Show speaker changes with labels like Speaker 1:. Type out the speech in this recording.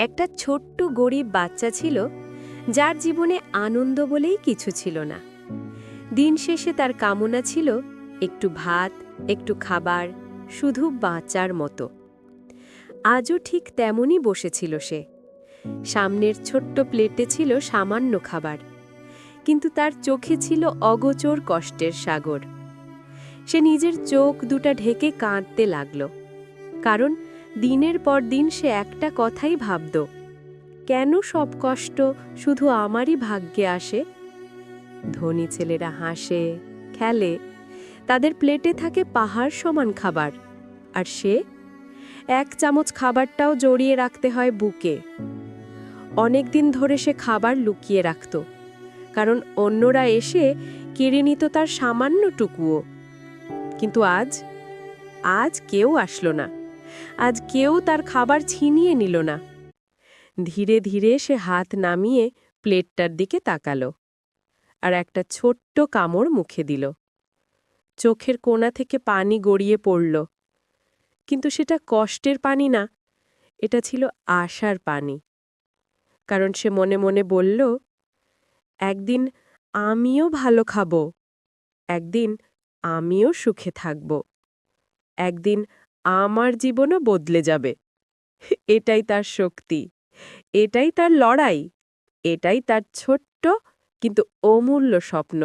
Speaker 1: একটা ছোট্ট গরিব বাচ্চা ছিল যার জীবনে আনন্দ বলেই কিছু ছিল না। দিন শেষে তার কামনা ছিল একটু ভাত, একটু খাবার, শুধু বাঁচার মতো। আজও ঠিক তেমনই বসেছিল সে। সামনের ছোট্ট প্লেটে ছিল সামান্য খাবার, কিন্তু তার চোখে ছিল অগোচর কষ্টের সাগর। সে নিজের চোখ দুটা ঢেকে কাঁদতে লাগল, কারণ দিনের পর দিন সে একটা কথাই ভাবত, কেন সব কষ্ট শুধু আমারই ভাগ্যে আসে? ধনী ছেলেরা হাসে, খেলে, তাদের প্লেটে থাকে পাহাড় সমান খাবার, আর সে এক চামচ খাবারটাও জড়িয়ে রাখতে হয় বুকে। অনেক দিন ধরে সে খাবার লুকিয়ে রাখত, কারণ অন্যরা এসে কেড়ে নিত তার সামান্যটুকুও। কিন্তু আজ আজ কেউ আসলো না, আজ কেউ তার খাবার ছিনিয়ে নিল না। ধীরে ধীরে সে হাত নামিয়ে প্লেটটার দিকে তাকালো, আর একটা ছোট্ট কামড় মুখে দিল। চোখের কোণা থেকে পানি গড়িয়ে পড়ল, কিন্তু সেটা কষ্টের পানি না, এটা ছিল আশার পানি। কারণ সে মনে মনে বলল, একদিন আমিও ভালো খাবো, একদিন আমিও সুখে থাকব, একদিন আমার জীবনও বদলে যাবে। এটাই তার শক্তি, এটাই তার লড়াই, এটাই তার ছোট্ট কিন্তু অমূল্য স্বপ্ন।